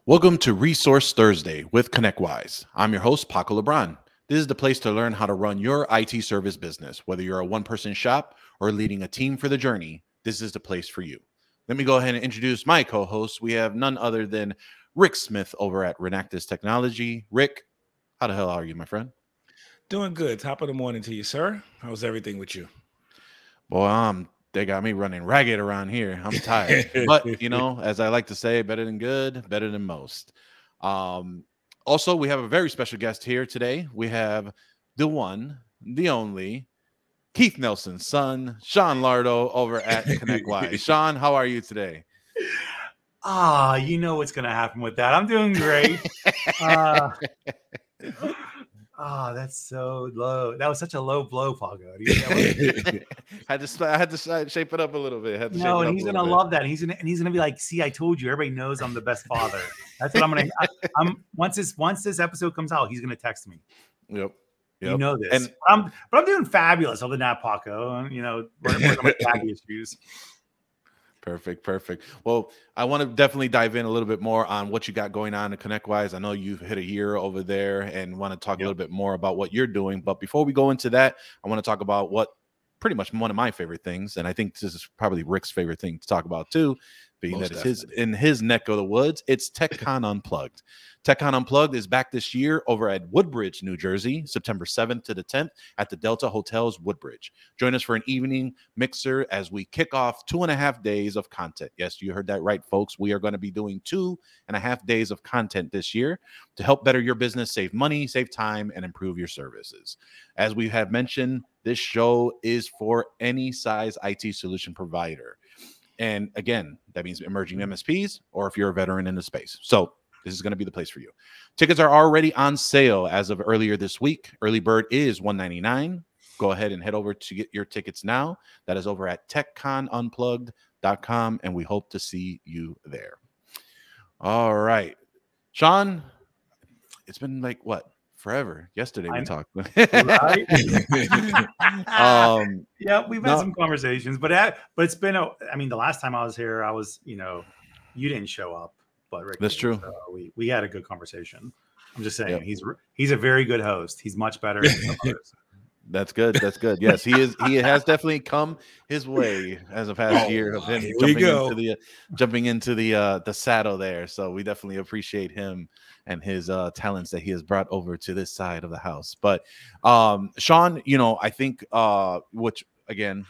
Welcome to Resource Thursday with ConnectWise. I'm your host, Paco Lebron. This is the place to learn how to run your IT service business. Whether you're a one-person shop or leading a team for the journey, this is the place for you. Let me go ahead and introduce my co-host. We have none other than Rick Smith over at Renactus Technology. Rick, how the hell are you, my friend? Doing good. Top of the morning to you, sir. How's everything with you? Boy, they got me running ragged around here. I'm tired. But, as I like to say, better than good, better than most. Also, we have a very special guest here today. We have the one, the only, Keith Nelson's son, Sean Lardo, over at ConnectWise. Sean, how are you today? You know what's going to happen with that. I'm doing great. That's so low. That was such a low blow, Paco. I had to shape it up a little bit. No, and he's gonna love that. He's gonna be like, "See, I told you. Everybody knows I'm the best father." That's what I'm gonna. Once this episode comes out, he's gonna text me. Yep. You know this. But I'm doing fabulous. Other than that, Paco. Working on my daddy issues. Perfect. Well, I want to definitely dive in a little bit more on what you got going on at ConnectWise. I know you've hit a year over there and want to talk a little bit more about what you're doing. But before we go into that, I want to talk about what pretty much one of my favorite things, and I think this is probably Rick's favorite thing to talk about too, being that it's in his neck of the woods. It's TechCon Unplugged. TechCon Unplugged is back this year over at Woodbridge, New Jersey, September 7th to the 10th at the Delta Hotels Woodbridge. Join us for an evening mixer as we kick off 2.5 days of content. Yes, you heard that right, folks. We are going to be doing 2.5 days of content this year to help better your business, save money, save time, and improve your services. As we have mentioned, this show is for any size IT solution provider. And again, that means emerging MSPs or if you're a veteran in the space. So this is going to be the place for you. Tickets are already on sale as of earlier this week. Early bird is $199. Go ahead and head over to get your tickets now. That is over at techconunplugged.com, and we hope to see you there. All right. Sean, it's been like what? Forever. Yesterday we talked. Right? Yeah, we've had some conversations, but it's been the last time I was here, you didn't show up. But Rick, that's true. So we had a good conversation. I'm just saying he's a very good host. He's much better than some others. That's good. Yes, he is. He has definitely come his way as a past year of him jumping into the saddle there. So we definitely appreciate him and his talents that he has brought over to this side of the house. But Sean, I think which again,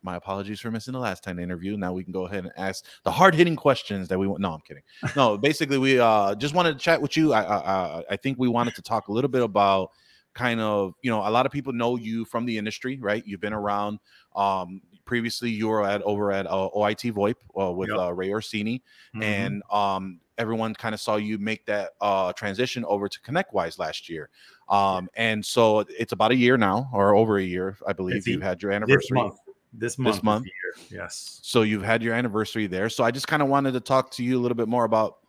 my apologies for missing the last time interview. Now we can go ahead and ask the hard-hitting questions that we want. No, I'm kidding. No, basically we just wanted to chat with you. I think we wanted to talk a little bit about kind of, a lot of people know you from the industry, right? You've been around. Previously, you were over at OIT VoIP with Ray Orsini, and everyone kind of saw you make that transition over to ConnectWise last year. And so it's about a year now, or over a year, I believe. You've had your anniversary. This month. Yes. So you've had your anniversary there. So I just kind of wanted to talk to you a little bit more about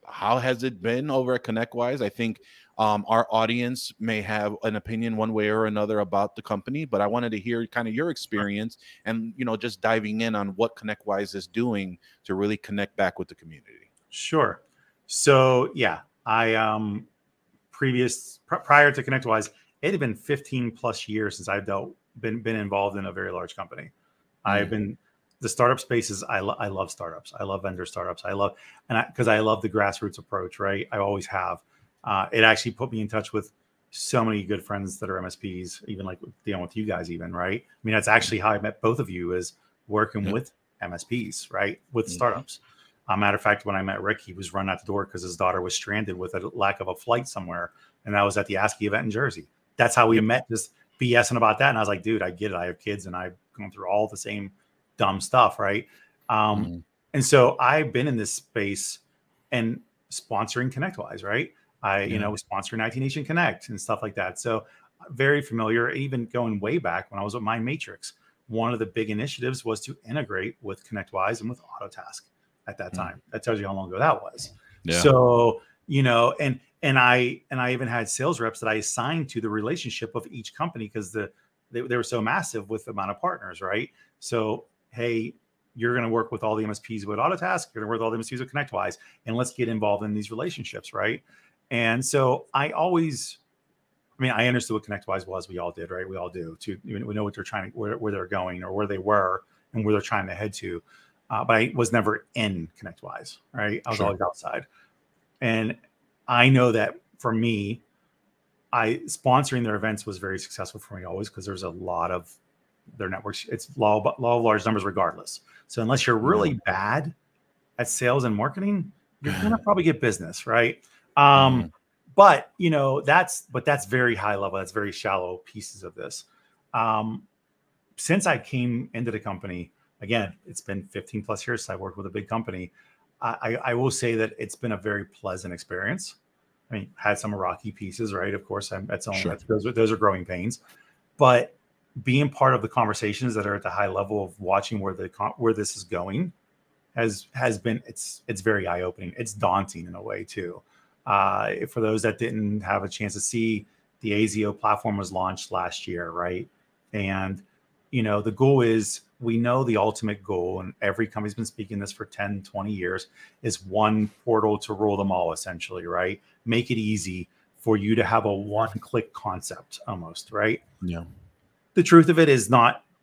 how has it been over at ConnectWise. I think our audience may have an opinion one way or another about the company, but I wanted to hear kind of your experience and, just diving in on what ConnectWise is doing to really connect back with the community. Sure. So yeah, I prior to ConnectWise, it had been 15 plus years since I've been involved in a very large company. I've been the startup spaces. I love startups. I love vendor startups. Because I love the grassroots approach, right? I always have. It actually put me in touch with so many good friends that are MSPs, even like dealing with you guys even, right? I mean, that's actually how I met both of you, is working with MSPs, right? With startups. Matter of fact, when I met Rick, he was running out the door because his daughter was stranded with a lack of a flight somewhere. And that was at the ASCII event in Jersey. That's how we met, just BSing about that. And I was like, dude, I get it. I have kids and I've gone through all the same dumb stuff, right? And so I've been in this space and sponsoring ConnectWise, right? I was sponsoring IT Nation Connect and stuff like that. So very familiar, even going way back when I was with My Matrix. One of the big initiatives was to integrate with ConnectWise and with Autotask at that time. That tells you how long ago that was. Yeah. So, and I even had sales reps that I assigned to the relationship of each company because they were so massive with the amount of partners, right? So, hey, You're going to work with all the MSPs with Autotask. You're going to work with all the MSPs with ConnectWise, and let's get involved in these relationships, right? And so I understood what ConnectWise was. We all did, right? We all do. We know what they're trying to, where they're going, or where they were, and where they're trying to head to. But I was never in ConnectWise, right? I was always outside. And I know that for me, sponsoring their events was very successful for me always, because there's a lot of their networks. It's law of large numbers regardless. So unless you're really bad at sales and marketing, you're going to probably get business, right? But that's very high level. That's very shallow pieces of this. Since I came into the company, again, it's been 15 plus years since I worked with a big company. I will say that it's been a very pleasant experience. I mean, had some rocky pieces, right? Of course, those are growing pains, but being part of the conversations that are at the high level of watching where this is going has been, it's very eye opening. It's daunting in a way too. For those that didn't have a chance to see, the AZO platform was launched last year, right? And the goal is, we know the ultimate goal, and every company's been speaking this for 10, 20 years, is one portal to rule them all, essentially, right? Make it easy for you to have a one-click concept almost, right? Yeah. The truth of it is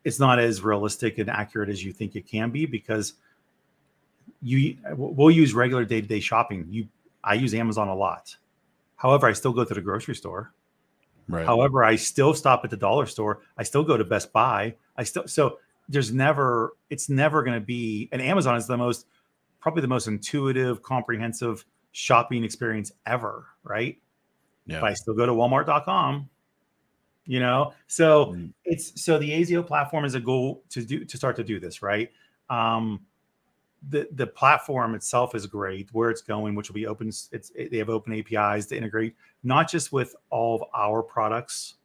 it's not as realistic and accurate as you think it can be, because we'll use regular day-to-day shopping. I use Amazon a lot. However, I still go to the grocery store. Right. However, I still stop at the dollar store. I still go to Best Buy. So it's never going to be, and Amazon is probably the most intuitive, comprehensive shopping experience ever, right? Yeah. But I still go to Walmart.com, so the AZO platform is a goal to start to do this, right? The platform itself is great. Where it's going, which will be open, they have open APIs to integrate not just with all of our products,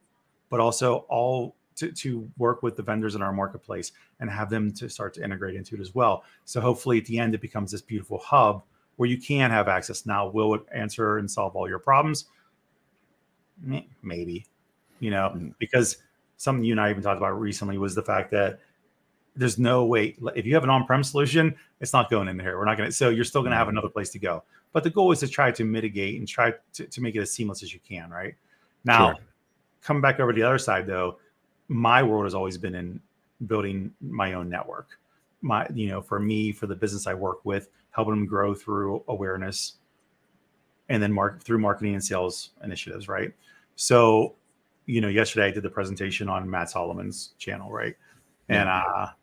but also all to work with the vendors in our marketplace and have them to start to integrate into it as well. So hopefully at the end, it becomes this beautiful hub where you can have access. Now, will it answer and solve all your problems? Maybe, because something you and I even talked about recently was the fact that there's no way, if you have an on-prem solution, it's not going in here. We're not going to, so you're still going to have another place to go. But the goal is to try to mitigate and try to make it as seamless as you can, right? Now, coming back over to the other side though, my world has always been in building my own network. For me, for the business I work with, helping them grow through awareness and then through marketing and sales initiatives, right? So, yesterday I did the presentation on Matt Solomon's channel, right? And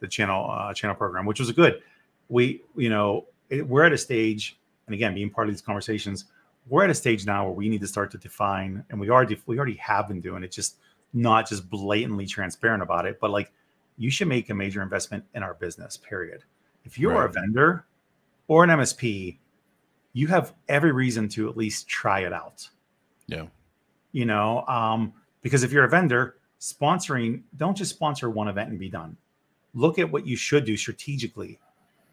the channel program, which was good. We're at a stage, and again, being part of these conversations, we're at a stage now where we need to start to define, and we already have been doing it, just not just blatantly transparent about it, but like, you should make a major investment in our business, period. If you are a vendor or an MSP, you have every reason to at least try it out. Yeah. Because if you're a vendor, don't just sponsor one event and be done. Look at what you should do strategically.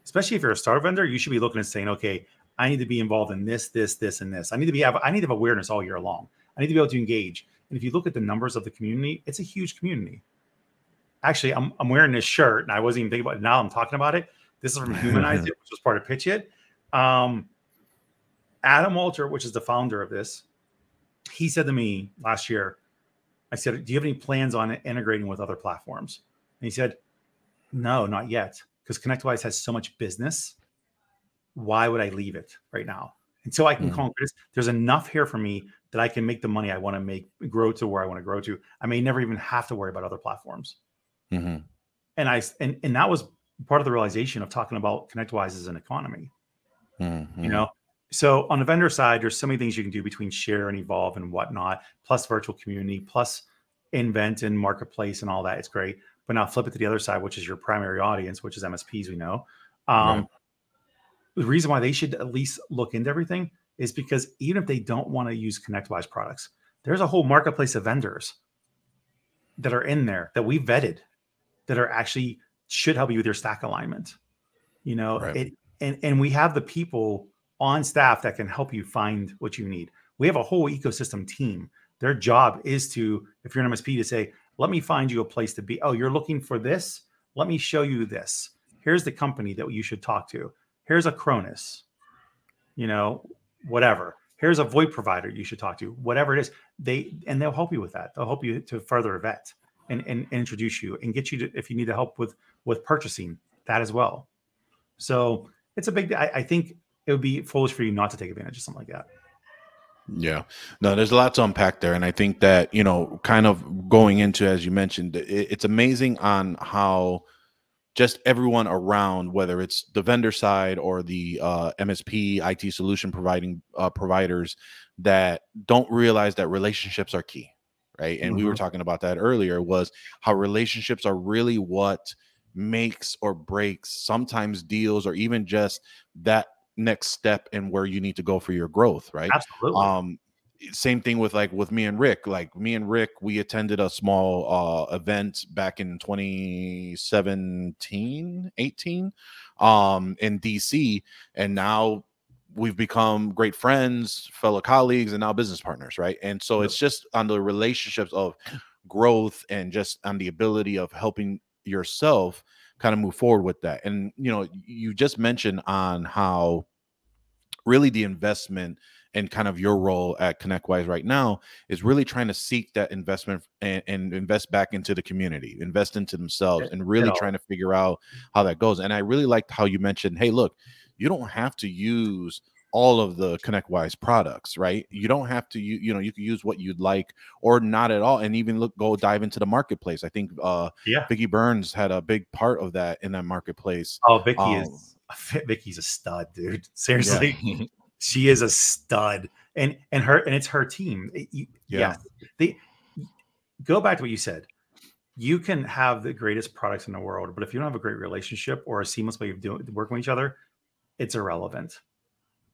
Especially if you're a startup vendor, you should be looking and saying, okay, I need to be involved in this, and this. I need to have awareness all year long. I need to be able to engage. And if you look at the numbers of the community, it's a huge community. Actually, I'm wearing this shirt, and I wasn't even thinking about it. Now I'm talking about it. This is from Humanize It, which was part of Pitch It. Adam Walter, which is the founder of this, he said to me last year, I said, do you have any plans on integrating with other platforms? And he said, no, not yet, because ConnectWise has so much business. Why would I leave it right now? Until I can conquer this, there's enough here for me that I can make the money I want to make, grow to where I want to grow to. I may never even have to worry about other platforms. And that was part of the realization of talking about ConnectWise as an economy. So on the vendor side, there's so many things you can do between share and evolve and whatnot, plus virtual community, plus invent and marketplace and all that. It's great. But now flip it to the other side, which is your primary audience, which is MSPs, we know. The reason why they should at least look into everything is because even if they don't want to use ConnectWise products, there's a whole marketplace of vendors that are in there that we vetted that are actually should help you with your stack alignment. And we have the people on staff that can help you find what you need. We have a whole ecosystem team. Their job is to, if you're an MSP, to say, let me find you a place to be. Oh, you're looking for this? Let me show you this. Here's the company that you should talk to. Here's a Cronus, you know, whatever. Here's a VoIP provider you should talk to, whatever it is. They'll help you with that. They'll help you to further vet and introduce you and get you to, if you need help with purchasing, that as well. So it's a big, I think it would be foolish for you not to take advantage of something like that. Yeah, no, there's a lot to unpack there. And I think that, you know, kind of going into, as you mentioned, it's amazing on how just everyone around, whether it's the vendor side or the MSP IT solution providers, that don't realize that relationships are key, right? And we were talking about that earlier, was how relationships are really what makes or breaks sometimes deals, or even just that next step in where you need to go for your growth, right? Absolutely. Same thing with me and Rick. Like me and Rick, we attended a small event back in 2017, 18 in DC, and now we've become great friends, fellow colleagues, and now business partners, right? And so it's just on the relationships of growth and just on the ability of helping yourself kind of move forward with that. And you know, you just mentioned on how really the investment and kind of your role at ConnectWise right now is really trying to seek that investment and invest back into the community, invest into themselves, and really trying to figure out how that goes. And I really liked how you mentioned, hey, look, you don't have to use all of the ConnectWise products, right? You don't have to, you know, you can use what you'd like or not at all, and even go dive into the marketplace. I think Vicky Burns had a big part of that in that marketplace. Oh, Vicky's a stud, dude. Seriously. Yeah. She is a stud, and it's her team. They go back to what you said. You can have the greatest products in the world, but if you don't have a great relationship or a seamless way of working with each other, it's irrelevant.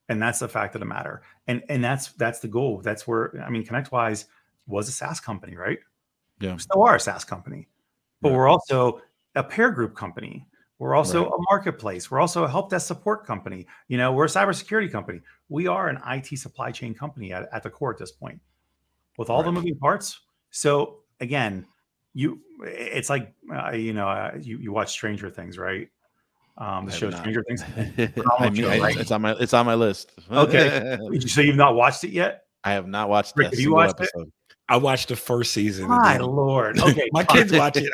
And that's the fact of the matter. And that's the goal. That's where, I mean, ConnectWise was a SaaS company, right? Yeah, we still are a SaaS company, but we're also a peer group company. We're also a marketplace. We're also a help desk support company. You know, we're a cybersecurity company. We are an IT supply chain company at the core at this point, with all the moving parts. So again, it's like you watch Stranger Things, right? The show Stranger Things. It's on my list. Okay, so you've not watched it yet? I have not watched Rick, have you watched episode. I watched the first season. My Lord. Okay. My kids watch it.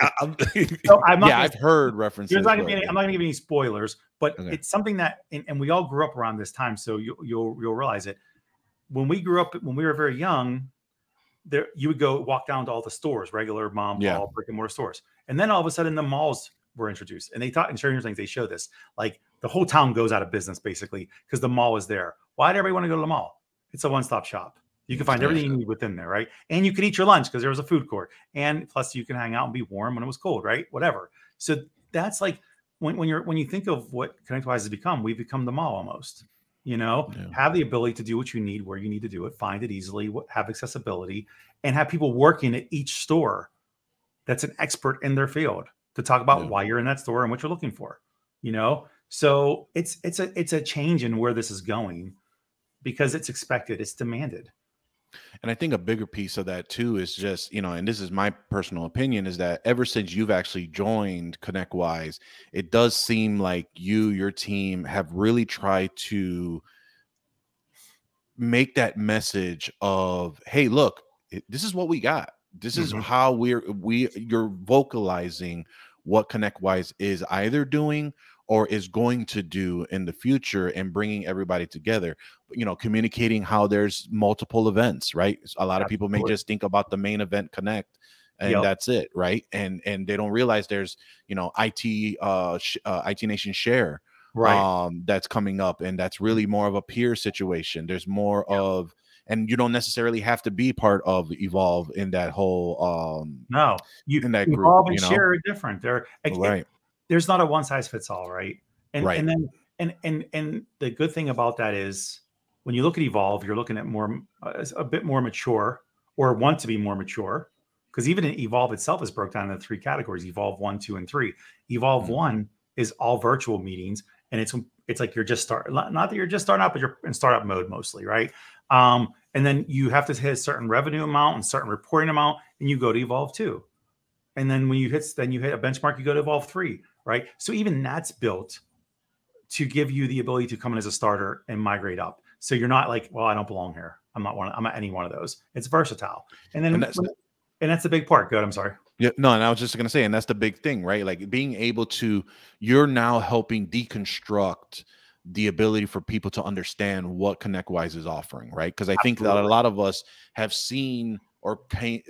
I've heard references. I'm not going to give any spoilers, but it's something that, and we all grew up around this time, so you'll realize it. When we grew up, when we were very young, you would go walk down to all the stores, regular mom, pop, brick and mortar stores. And then all of a sudden the malls were introduced. And they thought in Stranger Things, they show this, like the whole town goes out of business basically because the mall is there. Why did everybody want to go to the mall? It's a one-stop shop. You can find everything you need within there, right? And you could eat your lunch because there was a food court. And plus you can hang out and be warm when it was cold, right? Whatever. So that's like when you think of what ConnectWise has become, we've become the mall almost. You know, have the ability to do what you need where you need to do it, find it easily, have accessibility, and have people working at each store that's an expert in their field to talk about why you're in that store and what you're looking for. You know, so it's a change in where this is going because it's expected, it's demanded. And I think a bigger piece of that too is just, you know, and this is my personal opinion, is that ever since you've actually joined ConnectWise, it does seem like your team have really tried to make that message of, hey, look, this is what we got. This is how you're vocalizing what ConnectWise is either doing or is going to do in the future, and bringing everybody together, you know, communicating how there's multiple events, right? A lot of people may just think about the main event Connect and that's it, right? And they don't realize there's, you know, IT Nation Share, that's coming up, and that's really more of a peer situation. There's more of, and you don't necessarily have to be part of Evolve in that whole in that group. Evolve and Share are different. They're there's not a one size fits all, right? And then the good thing about that is when you look at Evolve, you're looking at a bit more mature, or want to be more mature, because even in Evolve itself is broke down into 3 categories: Evolve 1, 2, and 3. Evolve 1 is all virtual meetings, and it's like you're just not that you're just starting out, but you're in startup mode mostly, right? And then you have to hit a certain revenue amount and certain reporting amount, and you go to Evolve 2. And then when you hit a benchmark, you go to Evolve 3. right? So even that's built to give you the ability to come in as a starter and migrate up. So you're not like, well, I don't belong here. I'm not any one of those. It's versatile. And then, and that's the big part. Good. I'm sorry. Yeah, no, and I was just going to say, and that's the big thing, right? Like being able to, you're now helping deconstruct the ability for people to understand what ConnectWise is offering, right? Because I think that a lot of us have seen or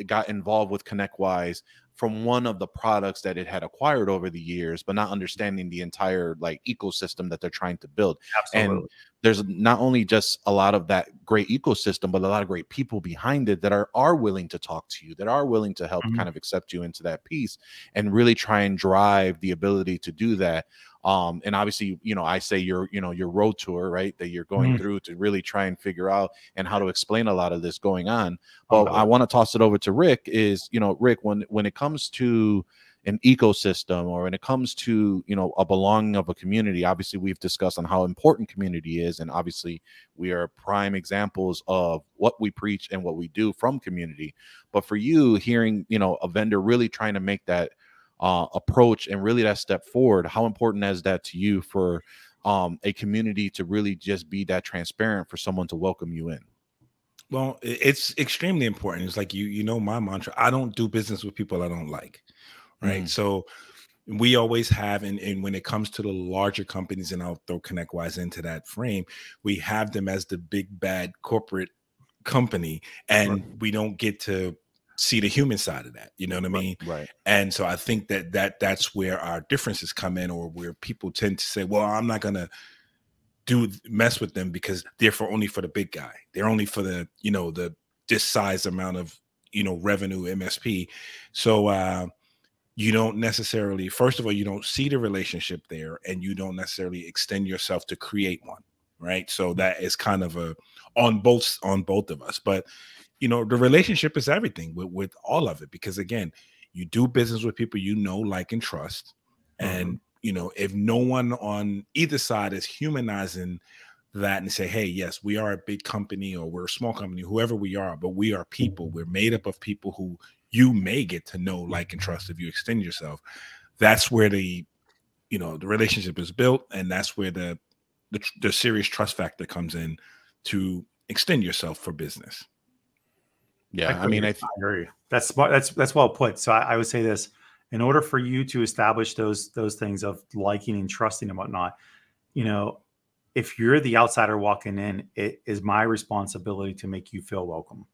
got involved with ConnectWise from one of the products that it had acquired over the years, but not understanding the entire like ecosystem that they're trying to build. Absolutely. And there's not only just a lot of that great ecosystem, but a lot of great people behind it that are willing to talk to you, that are willing to help kind of accept you into that piece and really try and drive the ability to do that. And obviously, you know, I say your road tour, right, that you're going through to really try and figure out and how to explain a lot of this going on. But I want to toss it over to Rick is, you know, Rick, when it comes to an ecosystem or when it comes to, you know, a belonging of a community, obviously we've discussed on how important community is. And obviously we are prime examples of what we preach and what we do from community. But for you hearing, you know, a vendor really trying to make that approach and really that step forward, how important is that to you for a community to really just be that transparent for someone to welcome you in? Well, it's extremely important. It's like, you know, my mantra, I don't do business with people I don't like. Right. So we always have, and when it comes to the larger companies, and I'll throw ConnectWise into that frame, we have them as the big bad corporate company, and we don't get to see the human side of that. You know what I mean? Right. And so I think that's where our differences come in, or where people tend to say, well, I'm not gonna mess with them because they're only for the big guy. They're only for the, you know, this size amount of, you know, revenue MSP. So you don't necessarily, first of all, you don't see the relationship there, and you don't necessarily extend yourself to create one, right? So that is kind of on both of us. But, you know, the relationship is everything with all of it, because again, you do business with people you know, like, and trust. And, you know, if no one on either side is humanizing that and say, hey, yes, we are a big company or we're a small company, whoever we are, but we are people. We're made up of people who you may get to know, like, and trust if you extend yourself. That's where the relationship is built, and that's where the serious trust factor comes in to extend yourself for business. Yeah, I mean, I agree. That's well put. So I would say this: in order for you to establish those things of liking and trusting and whatnot, you know, if you're the outsider walking in, it is my responsibility to make you feel welcome.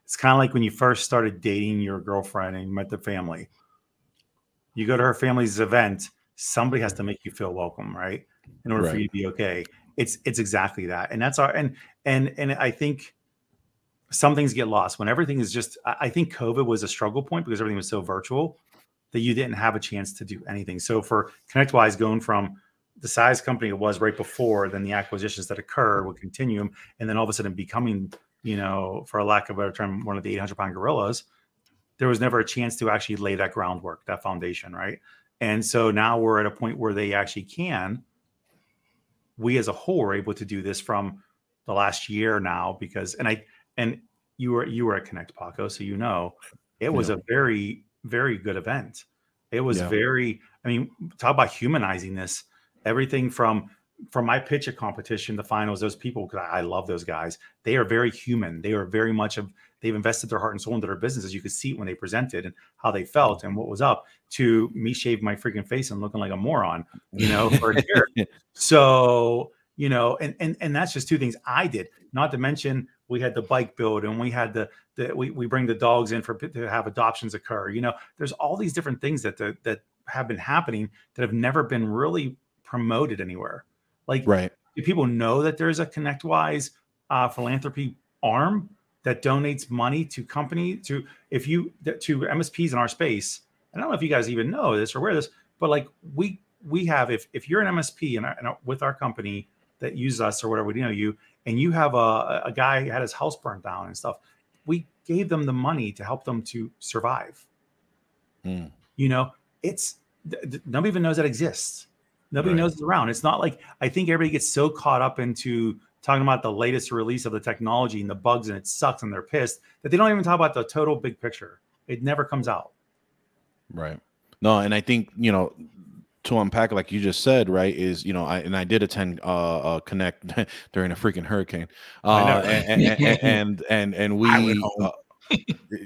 It's kind of like when you first started dating your girlfriend and you met the family. You go to her family's event, somebody has to make you feel welcome, right? In order for you to be okay. It's exactly that. And that's and I think some things get lost when everything is just, I think COVID was a struggle point because everything was so virtual that you didn't have a chance to do anything. So for ConnectWise, going from the size company it was right before, then the acquisitions that occurred with Continuum, and then all of a sudden becoming, you know, for a lack of a better term, one of the 800-pound gorillas, there was never a chance to actually lay that groundwork, that foundation, right? And so now we're at a point where they actually can. We as a whole are able to do this from the last year now, because, and you were at Connect, Paco, so you know, it was a very, very good event. It was very, I mean, talk about humanizing this. Everything from my pitch at competition, the finals, those people, because I love those guys. They are very human. They are very much they've invested their heart and soul into their businesses. You could see it when they presented and how they felt and what was up, to me shaving my freaking face and looking like a moron, you know, for a year. So, you know, and that's just two things I did, not to mention we had the bike build, and we had we bring the dogs in to have adoptions occur. You know, there's all these different things that have been happening that have never been really promoted anywhere. Like, do people know that there's a ConnectWise philanthropy arm that donates money to to MSPs in our space? And I don't know if you guys even know this or aware of this, but like we have, if you're an MSP and with our company that uses us or whatever, we know you, and you have a guy who had his house burned down and stuff, we gave them the money to help them to survive. You know, nobody even knows that exists. Nobody knows it's around. It's not like, I think everybody gets so caught up into talking about the latest release of the technology and the bugs and it sucks and they're pissed that they don't even talk about the total big picture. It never comes out. Right. No, and I think, you know, to unpack, like you just said, right, is, you know, I did attend Connect during a freaking hurricane, I know. and I went we home.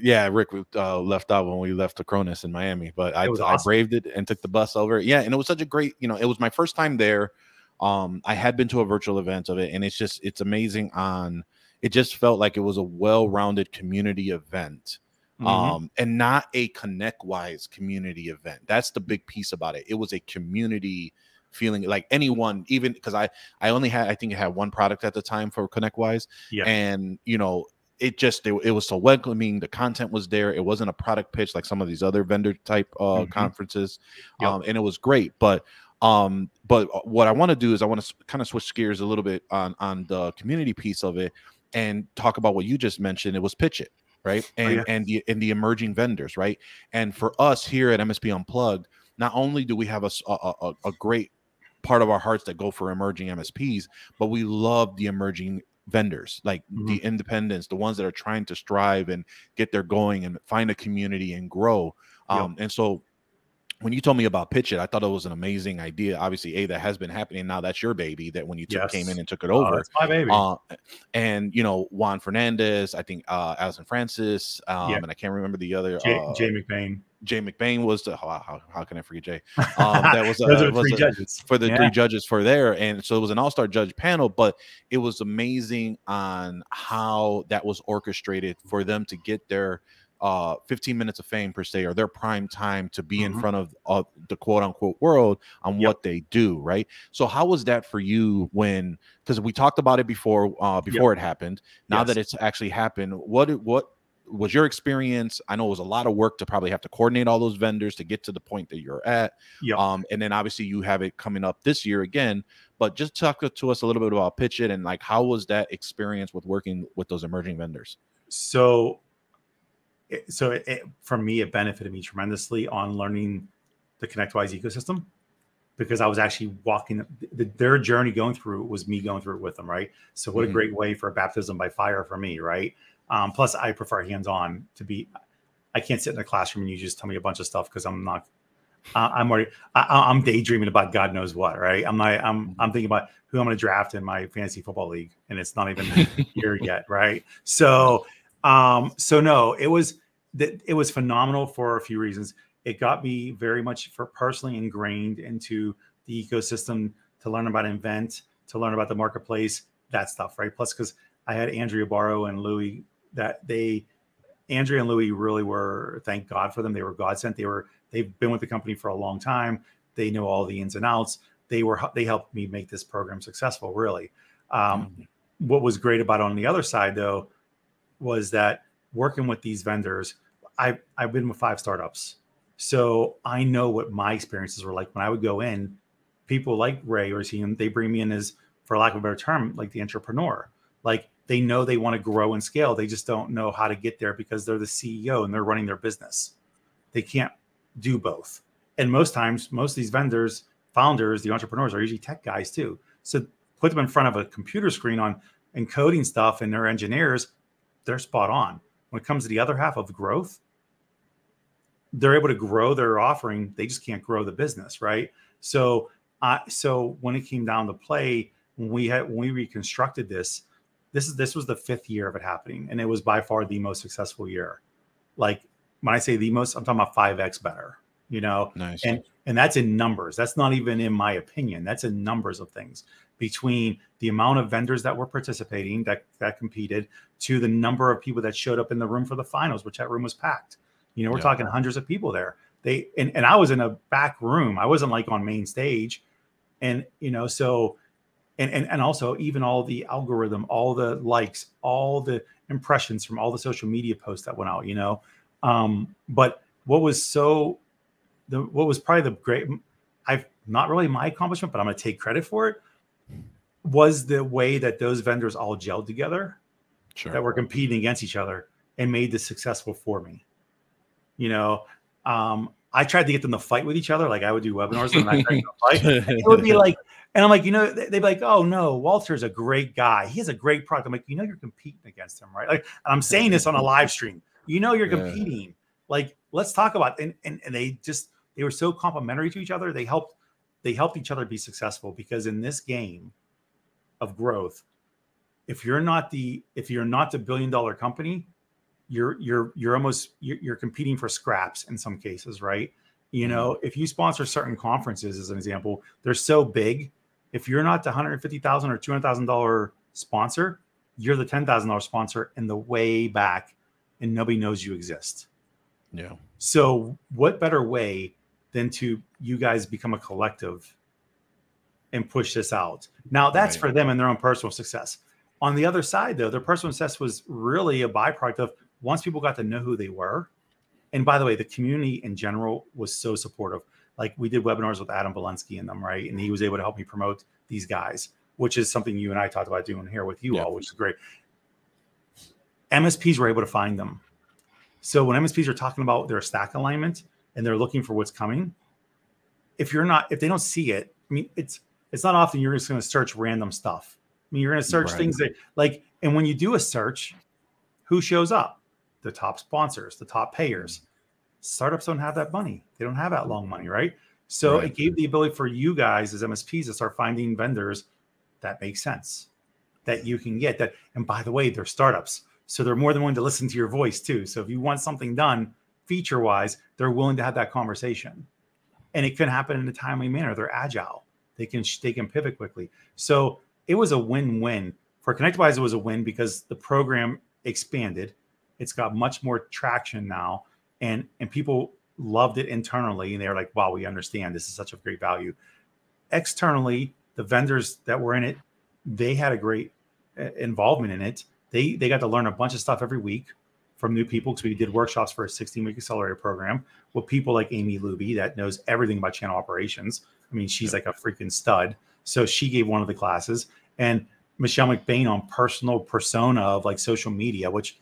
yeah, Rick left out when we left to Cronus in Miami, but It was I awesome. braved it and took the bus over. Yeah, and it was such a great, you know, it was my first time there. I had been to a virtual event of it, and it's amazing. It just felt like it was a well-rounded community event. And not a ConnectWise community event. That's the big piece about it. It was a community feeling, like anyone, even because I think it had one product at the time for ConnectWise. Yeah. And you know, it was so welcoming. The content was there. It wasn't a product pitch like some of these other vendor type conferences. Yep. And it was great. But what I want to do is I want to kind of switch gears a little bit on the community piece of it and talk about what you just mentioned. It was pitch it. Right. And the emerging vendors. Right. And for us here at MSP Unplugged, not only do we have a great part of our hearts that go for emerging MSPs, but we love the emerging vendors, like the independents, the ones that are trying to strive and get their going and find a community and grow. And so when you told me about Pitch It, I thought it was an amazing idea. Obviously, that has been happening. Now that's your baby that when you came in and took it over. It's my baby. And, you know, Juan Fernandez, I think Allison Francis, and I can't remember the other. Jay McBain. Jay McBain was the, how can I forget Jay? That was, judges. For the 3 judges for there. And so it was an all-star judge panel, but it was amazing on how that was orchestrated for them to get their 15 minutes of fame per se, or their prime time to be in front of the quote unquote world on what they do. Right. So how was that for you when, because we talked about it before it happened, now that it's actually happened, what was your experience? I know it was a lot of work to probably have to coordinate all those vendors to get to the point that you're at. And then obviously you have it coming up this year again, but just talk to us a little bit about Pitch It and like, how was that experience with working with those emerging vendors? So for me, it benefited me tremendously on learning the ConnectWise ecosystem, because I was actually walking their journey, going through it was me going through it with them. Right. So what a great way for a baptism by fire for me. Right. Plus I prefer hands-on I can't sit in a classroom and you just tell me a bunch of stuff, because I'm daydreaming about God knows what. Right. I'm thinking about who I'm going to draft in my fantasy football league, and it's not even here yet. Right. So no, it was phenomenal for a few reasons. It got me very much personally ingrained into the ecosystem, to learn about Invent, to learn about the marketplace, that stuff, right? Plus, because I had Andrea Barrow and Louis, Andrea and Louis really were, thank God for them. They were godsent. They've been with the company for a long time. They know all the ins and outs. They helped me make this program successful, really. What was great about it on the other side, though, was that working with these vendors, I've been with 5 startups. So I know what my experiences were like when I would go in. People like Ray or Ian, they bring me in as, for lack of a better term, like the entrepreneur. Like they know they want to grow and scale. They just don't know how to get there because they're the CEO and they're running their business. They can't do both. And most times, most of these vendors, founders, the entrepreneurs are usually tech guys too. So put them in front of a computer screen on encoding stuff, and their engineers, they're spot on. When it comes to the other half of growth, they're able to grow their offering. They just can't grow the business, right? So when it came down to play, when we reconstructed this was the 5th year of it happening, and it was by far the most successful year. Like when I say the most, I'm talking about 5x better. You know, nice. And that's in numbers. That's not even in my opinion. That's in numbers of things, between the amount of vendors that were participating, that competed, to the number of people that showed up in the room for the finals, which that room was packed. You know, we're talking hundreds of people there. And I was in a back room. I wasn't like on main stage. And, you know, so, and also even all the algorithm, all the likes, all the impressions from all the social media posts that went out, you know. But what was probably the great, not really my accomplishment, but I'm going to take credit for it, was the way that those vendors all gelled together, that were competing against each other, and made this successful for me. You know, I tried to get them to fight with each other. Like I would do webinars and I tried to fight. And it would be like, and I'm like, you know, they'd be like, oh no, Walter's a great guy. He has a great product. I'm like, you know, you're competing against him, right? Like, I'm saying this on a live stream. You know, you're competing. Like, let's talk about it. And they were so complimentary to each other. They helped they helped each other be successful, because in this game of growth, if you're not the billion-dollar company, you're competing for scraps in some cases, right? You know, if you sponsor certain conferences, as an example, they're so big. If you're not the $150,000 or $200,000 sponsor, you're the $10,000 sponsor in the way back, and nobody knows you exist. Yeah. So what better way than to you guys become a collective and push this out? Now that's for them and their own personal success. On the other side, though, their personal success was really a byproduct of once people got to know who they were. And by the way, the community in general was so supportive. Like, we did webinars with Adam Valensky in them, right? And he was able to help me promote these guys, which is something you and I talked about doing here with you all, which is great. MSPs were able to find them. So when MSPs are talking about their stack alignment and they're looking for what's coming, if they don't see it, I mean, it's not often you're just going to search random stuff. I mean, you're going to search things that, like, and when you do a search, who shows up? The top sponsors, the top payers. Startups don't have that money. They don't have that long money, right? So it gave the ability for you guys as MSPs to start finding vendors that make sense, that you can get that. And by the way, they're startups, so they're more than willing to listen to your voice too. So if you want something done feature-wise, they're willing to have that conversation, and it can happen in a timely manner. They're agile. They can pivot quickly. So it was a win-win for ConnectWise. It was a win because the program expanded. It's got much more traction now, and people loved it internally, and they were like, wow, we understand this is such a great value. Externally, the vendors that were in it, they had a great involvement in it. They got to learn a bunch of stuff every week from new people, because we did workshops for a 16-week accelerator program with people like Amy Luby that knows everything about channel operations. I mean, she's like a freaking stud. So she gave one of the classes, and Michelle McBain on personal persona of like social media, which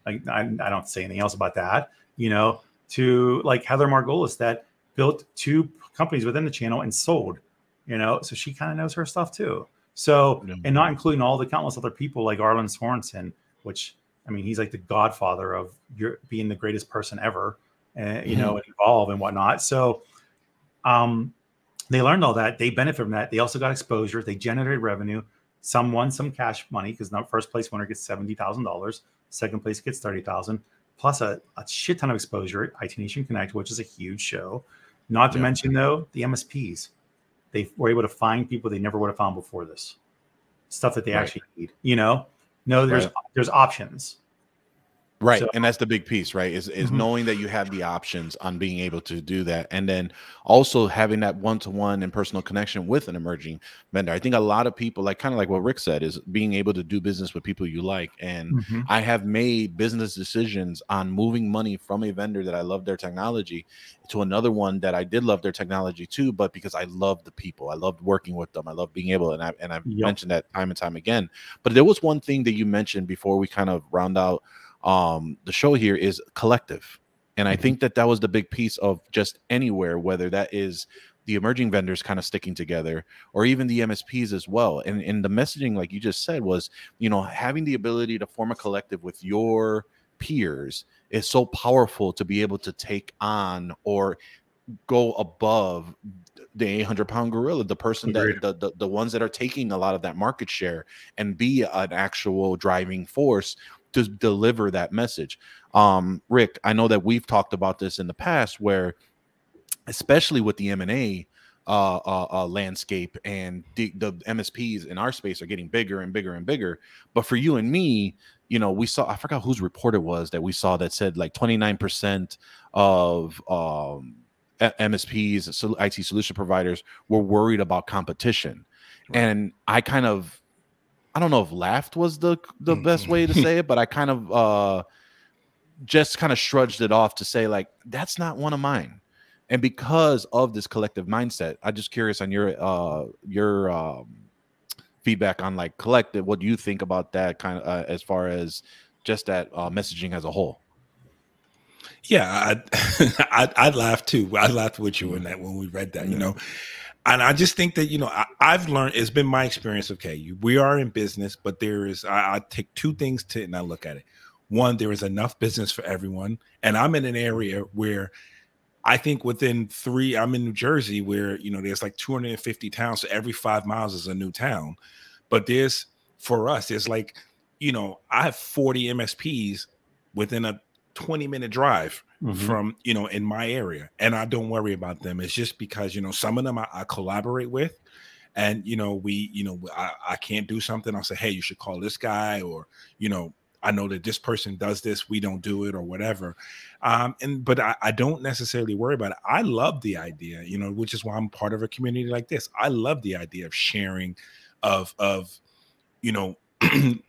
I don't say anything else about that, you know, to like Heather Margolis that built 2 companies within the channel and sold, you know, so she kind of knows her stuff too. So, and not including all the countless other people like Arlen Sorensen, which, I mean, he's like the godfather of being the greatest person ever, you know, involved and whatnot. So, they learned all that. They benefit from that. They also got exposure. They generated revenue. Some won some cash money, because the first place winner gets $70,000. Second place gets $30,000, plus a shit ton of exposure at IT Nation Connect, which is a huge show. Not to mention, though, the MSPs. They were able to find people they never would have found before this. Stuff that they actually need. You know? No, there's options. Right. So, and that's the big piece, right? Is knowing that you have the options on being able to do that. And then also having that one-to-one and personal connection with an emerging vendor. I think a lot of people, like kind of like what Rick said, is being able to do business with people you like. And I have made business decisions on moving money from a vendor that I love their technology to another one that I did love their technology too, but because I love the people, I loved working with them, I love being able, and I've mentioned that time and time again. But there was one thing that you mentioned before we kind of round out the show here, is collective. And I think that was the big piece of just anywhere, whether that is the emerging vendors kind of sticking together or even the MSPs as well. And the messaging, like you just said, was, you know, having the ability to form a collective with your peers is so powerful to be able to take on or go above the 800-pound gorilla, the person that the ones that are taking a lot of that market share, and be an actual driving force to deliver that message. Rick, I know that we've talked about this in the past, where especially with the M&A landscape, and the MSPs in our space are getting bigger and bigger and bigger. But for you and me, you know, we saw, I forgot whose report it was that we saw that said like 29% of MSPs, IT solution providers, were worried about competition. And I kind of, I don't know if laughed was the best way to say it, but I kind of just kind of shrugged it off to say, like, that's not one of mine. And because of this collective mindset, I'm just curious on your feedback on like collective. What do you think about that kind of as far as just that messaging as a whole? Yeah, I laughed too. I laughed with you in that when we read that, you know. And I just think that, you know, I've learned, it's been my experience. Okay, we are in business, but there is, I take 2 things to it and I look at it. One, there is enough business for everyone. And I'm in an area where I think within 3, I'm in New Jersey where, you know, there's like 250 towns. So every 5 miles is a new town. But for us, there's like, you know, I have 40 MSPs within a 20-minute drive from, you know, in my area. And I don't worry about them. It's just because, you know, some of them I collaborate with. And, you know, I can't do something. I'll say, hey, you should call this guy, or, you know, I know that this person does this, we don't do it, or whatever. But I don't necessarily worry about it. I love the idea, you know, which is why I'm part of a community like this. I love the idea of sharing, of you know,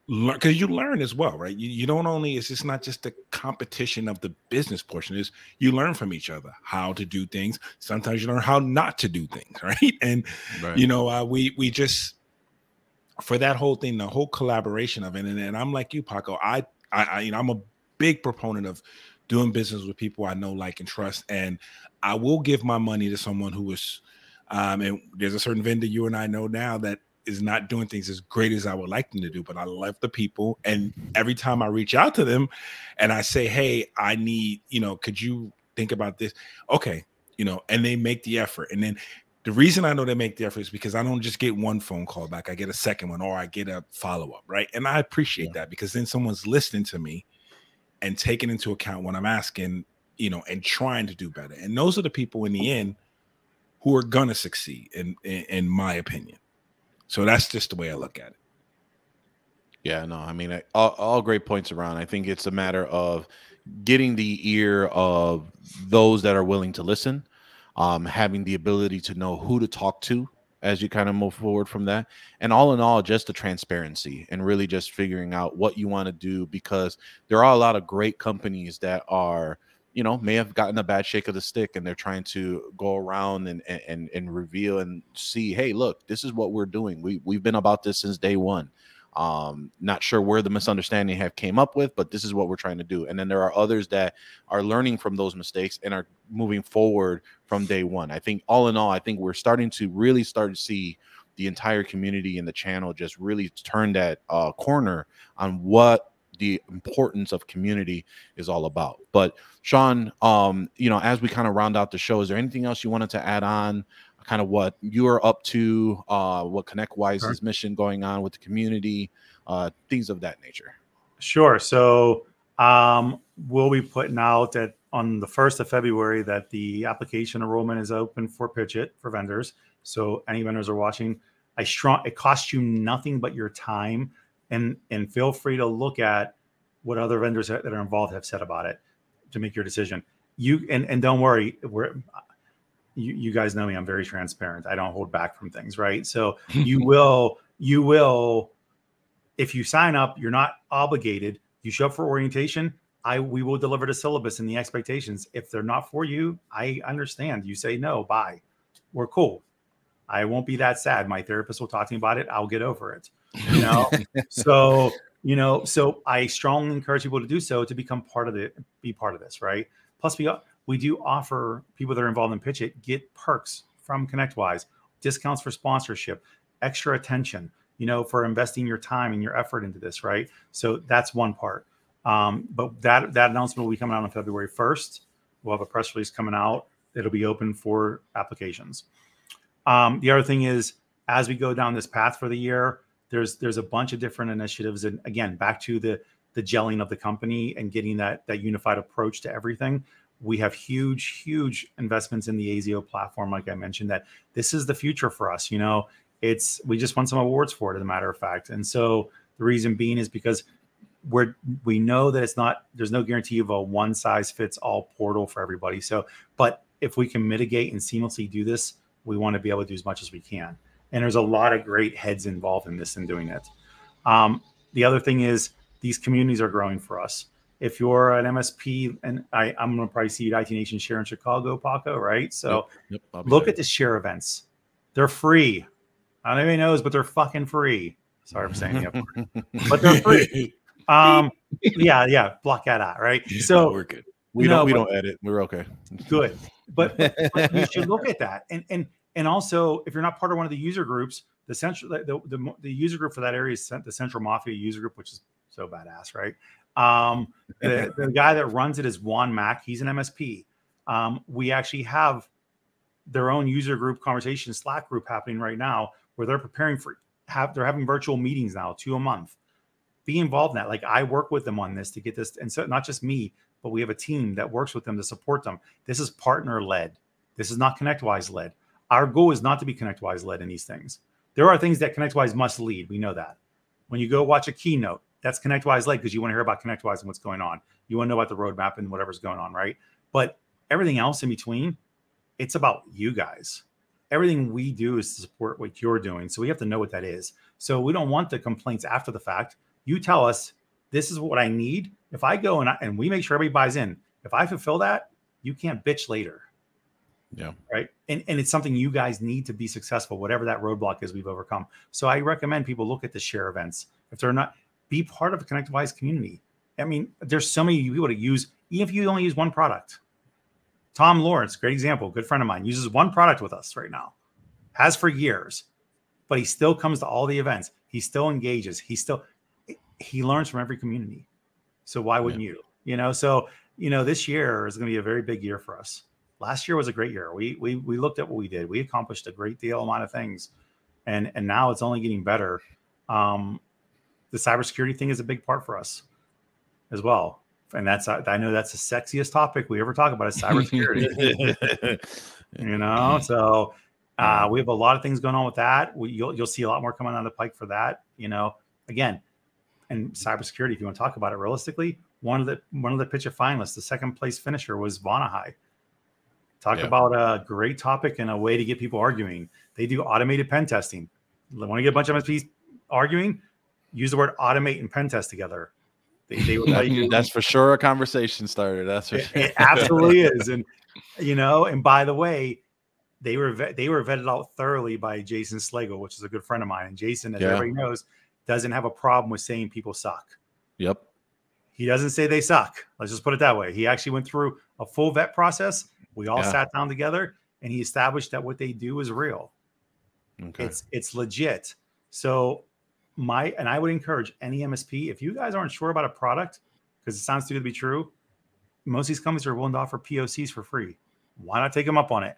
because you learn as well, right? You don't only, it's just not just the competition of the business portion, is you learn from each other how to do things. Sometimes you learn how not to do things, right? And you know, we just, for that whole thing, the whole collaboration of it, and I'm like you, Paco, I you know, I'm a big proponent of doing business with people I know, like, and trust, and I will give my money to someone who is and there's a certain vendor you and I know now that is not doing things as great as I would like them to do, but I love the people. And every time I reach out to them and I say, hey, I need, you know, could you think about this? Okay. You know, and they make the effort. And then the reason I know they make the effort is because I don't just get one phone call back. I get a second one, or I get a follow-up, right? And I appreciate that, because then someone's listening to me and taking into account what I'm asking, you know, and trying to do better. And those are the people in the end who are going to succeed, in my opinion. So that's just the way I look at it. Yeah, no, I mean, all great points around. I think it's a matter of getting the ear of those that are willing to listen, having the ability to know who to talk to as you kind of move forward from that. And all in all, just the transparency and really just figuring out what you want to do, because there are a lot of great companies that are, you know, may have gotten a bad shake of the stick, and they're trying to go around and reveal and see, hey, look, this is what we're doing. We've been about this since day one. Not sure where the misunderstanding have came up with, but this is what we're trying to do. And then there are others that are learning from those mistakes and are moving forward from day one. I think all in all, I think we're starting to see the entire community and the channel just really turn that corner on what the importance of community is all about. But Sean, you know, as we kind of round out the show, is there anything else you wanted to add on, kind of what you're up to, what ConnectWise's mission going on with the community, things of that nature? Sure. So we'll be putting out that on the 1st of February that the application enrollment is open for Pitch It for vendors. So any vendors are watching, it costs you nothing but your time. And feel free to look at what other vendors that are involved have said about it to make your decision. And don't worry, you guys know me, I'm very transparent. I don't hold back from things, right? So you will, if you sign up, you're not obligated. You show up for orientation, we will deliver the syllabus and the expectations. If they're not for you, I understand. You say no, bye. We're cool. I won't be that sad. My therapist will talk to me about it. I'll get over it. You know, so I strongly encourage people to do so, to become be part of this, right? Plus, we do offer people that are involved in Pitch It get perks from ConnectWise, discounts for sponsorship, extra attention, you know, for investing your time and your effort into this, right? So that's one part. But that announcement will be coming out on February 1st. We'll have a press release coming out. It'll be open for applications. The other thing is, as we go down this path for the year, there's a bunch of different initiatives. And again, back to the gelling of the company and getting that unified approach to everything. We have huge investments in the ASIO platform. Like I mentioned, that this is the future for us. You know, we just won some awards for it, as a matter of fact. And so the reason being is because we know that there's no guarantee of a one size fits all portal for everybody. So, but if we can mitigate and seamlessly do this, we want to be able to do as much as we can. And there's a lot of great heads involved in this and doing it. The other thing is, these communities are growing for us. If you're an MSP, and I'm going to probably see you at IT Nation Share in Chicago, Paco, right? So look at the share events. They're free. I don't know if anybody knows, but they're fucking free. Sorry for saying that, but they're free. Yeah, block that out, right? So we're good. We don't edit. We're okay. Good, but you should look at that, and also, if you're not part of one of the user groups, the user group for that area is the Central Mafia user group, which is so badass, right? The guy that runs it is Juan Mack. He's an MSP. We actually have their own user group conversation Slack group happening right now where they're preparing for they're having virtual meetings now 2 a month. Be involved in that. Like I work with them on this to get this. And so not just me, but we have a team that works with them to support them. This is partner led. This is not ConnectWise led. Our goal is not to be ConnectWise led in these things. There are things that ConnectWise must lead. We know that. When you go watch a keynote, that's ConnectWise led because you want to hear about ConnectWise and what's going on. You want to know about the roadmap and whatever's going on, right? But everything else in between, it's about you guys. Everything we do is to support what you're doing. So we have to know what that is. So we don't want the complaints after the fact. You tell us, this is what I need. If I go and we make sure everybody buys in, if I fulfill that, you can't bitch later. Yeah. Right. And it's something you guys need to be successful, whatever that roadblock is we've overcome. So I recommend people look at the share events. If they're not, be part of a ConnectWise community. I mean, there's so many people to use, even if you only use one product. Tom Lawrence, great example, good friend of mine, uses one product with us right now, has for years, but he still comes to all the events. He still engages. He learns from every community. So why wouldn't you? You know, so, you know, this year is going to be a very big year for us. Last year was a great year. We looked at what we did. We accomplished a great deal amount of things, and now it's only getting better. The cybersecurity thing is a big part for us as well. And I know that's the sexiest topic we ever talk about is cybersecurity. You know, so we have a lot of things going on with that. You'll see a lot more coming down the pike for that. You know, again, and cybersecurity. If you want to talk about it realistically, one of the pitch of finalists, the second place finisher was Vonahai. Talk about a great topic and a way to get people arguing. They do automated pen testing. Want to get a bunch of MSPs arguing? Use the word automate and pen test together. They would tell you, that's for sure a conversation starter. That's for sure. It absolutely is. And you know, and by the way, they were vetted out thoroughly by Jason Slagle, which is a good friend of mine. And Jason, as everybody knows, doesn't have a problem with saying people suck. Yep. He doesn't say they suck. Let's just put it that way. He actually went through a full vet process. We all sat down together and he established that what they do is real. Okay. It's legit. So I would encourage any MSP, if you guys aren't sure about a product, because it sounds too good to be true, most of these companies are willing to offer POCs for free. Why not take them up on it?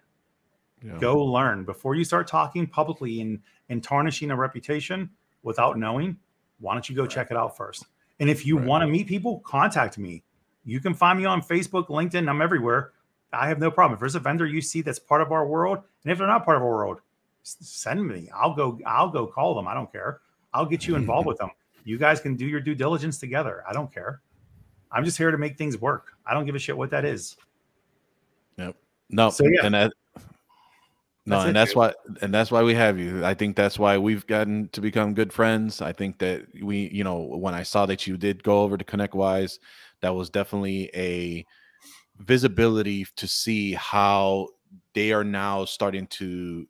Yeah. Go learn before you start talking publicly and tarnishing a reputation without knowing. Why don't you go check it out first? And if you want to meet people, contact me. You can find me on Facebook, LinkedIn. I'm everywhere. I have no problem. If there's a vendor you see that's part of our world, and if they're not part of our world, send me. I'll go call them. I don't care. I'll get you involved with them. You guys can do your due diligence together. I don't care. I'm just here to make things work. I don't give a shit what that is. Yep. No. So, yeah. And that's why we have you. I think that's why we've gotten to become good friends. I think that when I saw that you did go over to ConnectWise, that was definitely a visibility to see how they are now starting to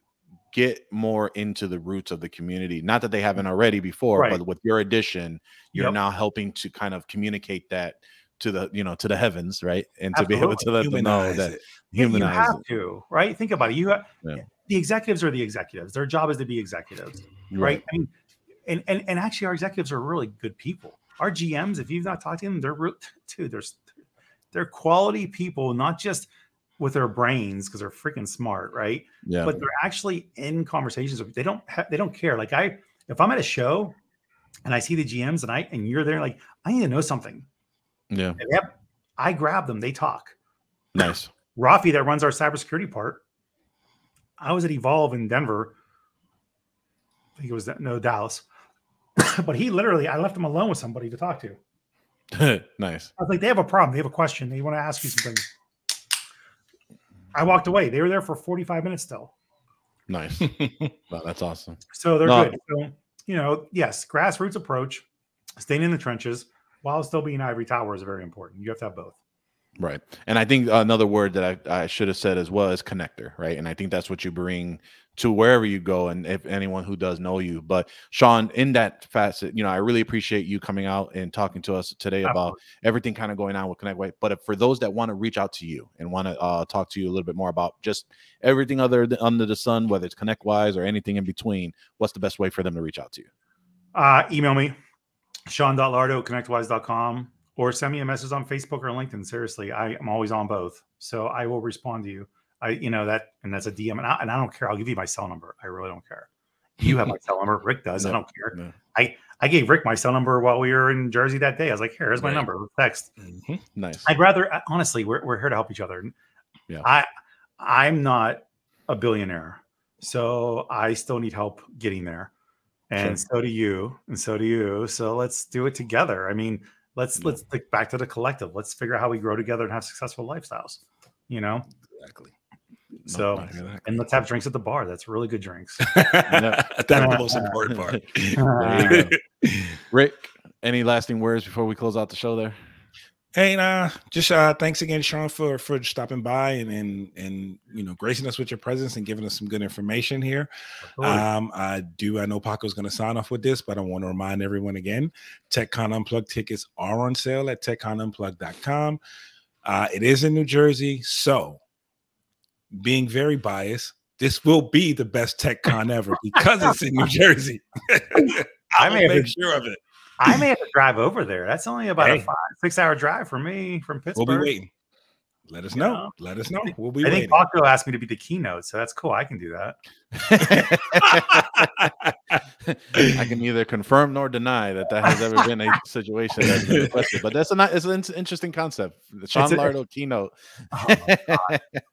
get more into the roots of the community. Not that they haven't already before, but with your addition, you're now helping to kind of communicate that to the to the heavens, right? And to be able to let them know that humanize you have to, right? Think about it. The executives are the executives. Their job is to be executives, right? I mean, and actually, our executives are really good people. Our GMs, if you've not talked to them, they're quality people, not just with their brains because they're freaking smart, right? Yeah. But they're actually in conversations. They don't care. Like if I'm at a show and I see the GMs and you're there, like I need to know something. Yeah. I grab them. They talk. Nice. Rafi, that runs our cybersecurity part. I was at Evolve in Denver. I think it was Dallas. But I left him alone with somebody to talk to. Nice. I was like, they have a problem. They have a question. They want to ask you something. I walked away. They were there for 45 minutes still. Nice. Wow, that's awesome. So they're good. So, yes, grassroots approach, staying in the trenches while still being ivory tower is very important. You have to have both. Right. And I think another word that I should have said as well is connector, right? And I think that's what you bring to wherever you go, and if anyone who does know you. But Sean, in that facet, I really appreciate you coming out and talking to us today about everything kind of going on with ConnectWise. But for those that want to reach out to you and want to talk to you a little bit more about just everything under the sun, whether it's ConnectWise or anything in between, what's the best way for them to reach out to you? Email me, Sean.Lardo@ConnectWise.com, or send me a message on Facebook or LinkedIn. Seriously, I'm always on both, so I will respond to you. That's a DM, and I don't care. I'll give you my cell number. I really don't care. You have my cell number. Rick does. No, I don't care. no. I gave Rick my cell number while we were in Jersey that day. I was like, here's my number. Text. Nice. I'd rather, honestly, we're here to help each other. Yeah. I'm not a billionaire, so I still need help getting there. And so do you, and so do you. So let's do it together. I mean, let's think back to the collective. Let's figure out how we grow together and have successful lifestyles. Exactly. So, and let's have drinks at the bar. That's really good drinks. That's the most important part. There you go. Rick, any lasting words before we close out the show there? Hey, just thanks again, Sean, for stopping by and gracing us with your presence and giving us some good information here. I know Paco's going to sign off with this, but I want to remind everyone again, TechCon Unplugged tickets are on sale at techconunplugged.com. It is in New Jersey, so being very biased, this will be the best TechCon ever because it's in New Jersey. I may make sure of it. I may have to drive over there. That's only about a 5-6 hour drive for me from Pittsburgh. We'll be waiting. Let us know. Let us know. We'll be waiting. I think Paco asked me to be the keynote, so that's cool. I can do that. I can neither confirm nor deny that has ever been a situation that's been requested. But it's an interesting concept. The Sean Lardo keynote. Oh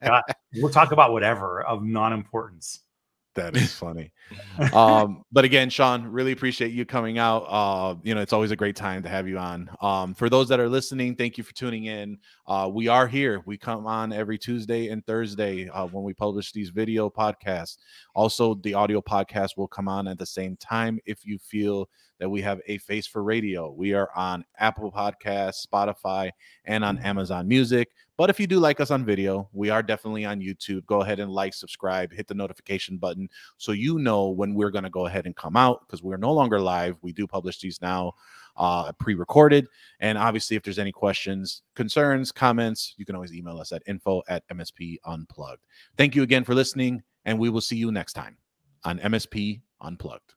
God. We'll talk about whatever of non-importance. That is funny. But again, Sean, really appreciate you coming out. It's always a great time to have you on. For those that are listening, thank you for tuning in. We are here. We come on every Tuesday and Thursday when we publish these video podcasts. Also, the audio podcast will come on at the same time if you feel that we have a face for radio. We are on Apple Podcasts, Spotify, and on Amazon Music. But if you do like us on video, we are definitely on YouTube. Go ahead and like, subscribe, hit the notification button so you know when we're going to go ahead and come out, because we're no longer live. We do publish these now pre-recorded. And obviously, if there's any questions, concerns, comments, you can always email us at info@MSP Unplugged. Thank you again for listening, and we will see you next time on MSP Unplugged.